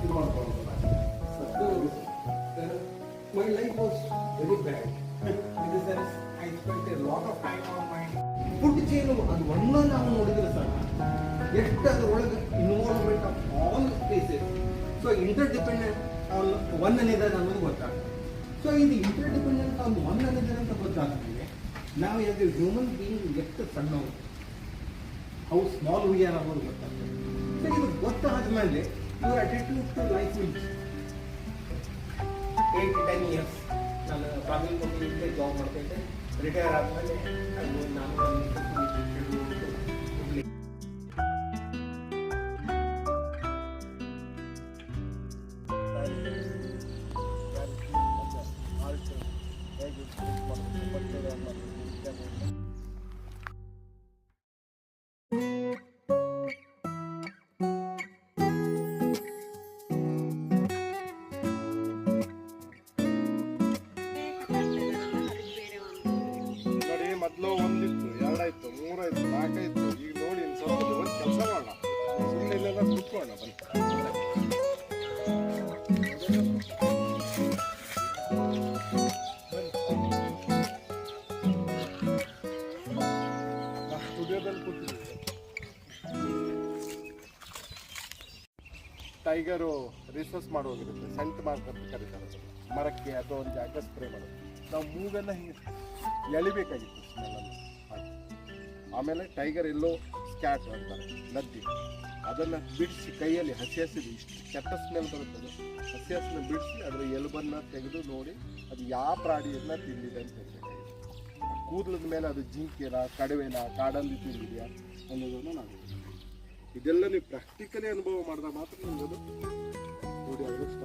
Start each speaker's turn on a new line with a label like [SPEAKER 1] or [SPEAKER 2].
[SPEAKER 1] ಇದು ಮಾಡ್ಕೊಳ್ಳೋದು. My life was very bad. In the sense, I spent a lot of time on my food chain. ಅದು ಒಂದನ್ನು ನಾವು ನೋಡಿದ್ರೆ ಸರ್ ಎಷ್ಟು ಅದರೊಳಗೆ involvement of all spaces. So inter dependent on one ಅನ್ನೋದು ಅನ್ನೋದು ಗೊತ್ತಾಗ್ತದೆ. ಸೊ ಇದು ಇಂಟರ್ ಡಿಪೆಂಡೆಂಟ್ ಆನ್ ಒನ್ ಅನ್ನೋದು ಅಂತ ಗೊತ್ತಾಗ್ತದೆ. ನಾವು ಯಾಕೆ ಹ್ಯೂಮನ್ ಬೀಯಿಂಗ್ ಎಷ್ಟು ಸಣ್ಣವು, ಹೌ ಸ್ಮಾಲ್ ವಿ ಆರ್ ಅನ್ನೋದು ಗೊತ್ತಾಗ್ತದೆ. ಸೊ ಇದು ಗೊತ್ತಾದ್ಮೇಲೆ your attitude to life will 8 to 10 years ನಾನು ಬಾಗಲಕೋಟೆಯಲ್ಲಿ ಜಾಬ್ ಮಾಡ್ತಾ ಇದ್ದೆ. ರಿಟೈರ್ ಆದಮೇಲೆ ನಾನು
[SPEAKER 2] ಮೊದಲು 1 ಇತ್ತು, 2 ಆಯ್ತು, 3 ಆಯ್ತು, 4 ಆಯ್ತು. ಈಗ ನೋಡಿ ಸ್ವಲ್ಪ ಒಂದು ಕೆಲಸ ಮಾಡೋಣ, ಸುಮ್ಮನೆ ಇಲ್ಲೆಲ್ಲ ಕೂತ್ಕೊಳ್ಳೋಣ ಬನ್ನಿ. ಸ್ಟುಡಿಯೋದಲ್ಲಿ ಕೂತಿದ್ದೀವಿ. ಟೈಗರು ರಿಸರ್ಚ್ ಮಾಡೋಗಿರುತ್ತೆ, ಸೆಂಟ್ ಮಾರ್ಕ್ ಅಂತ ಕರೀತಾರೆ. ಮರಕ್ಕೆ ಅಥವಾ ಒಂದು ಜಾಗ ಸ್ಪ್ರೇ ಮಾಡೋದು. ನಾವು ಮೂಗನ್ನು ಹಿಂಗೆ ಎಳಿಬೇಕಾಗಿತ್ತು ಸ್ಮೆಲ್ಲನ್ನು. ಆಮೇಲೆ ಟೈಗರ್ ಎಲ್ಲೋ ಸ್ಕ್ಯಾಟ್ ಅಂತಾರೆ, ನದ್ದಿ, ಅದನ್ನು ಬಿಡಿಸಿ ಕೈಯಲ್ಲಿ ಹಸಿ ಹಸಿದು ಇಷ್ಟು ಕೆಟ್ಟ ಸ್ಮೆಲ್ ಬರುತ್ತದೆ. ಹಸಿ ಹಸಿನ ಬಿಡಿಸಿ ಅದರ ಎಲುಬನ್ನು ತೆಗೆದು ನೋಡಿ ಅದು ಯಾವ ಪ್ರಾಣಿಯನ್ನು ತಿಂದಿದೆ ಅಂತ ಹೇಳಬೇಕಾಗಿತ್ತು. ಕೂದಲದ ಮೇಲೆ ಅದು ಜಿಂಕೆನ, ಕಡವೆನ, ಕಾಡಲ್ಲಿ ತಿಂದಿದೆಯಾ ಅನ್ನೋದನ್ನು ನಾವು ಇದೆಲ್ಲ ನೀವು ಪ್ರಾಕ್ಟಿಕಲಿ ಅನುಭವ ಮಾಡಿದಾಗ ಮಾತ್ರ ನಿಮ್ಮದು ನೋಡಿ ಅದೃಷ್ಟ.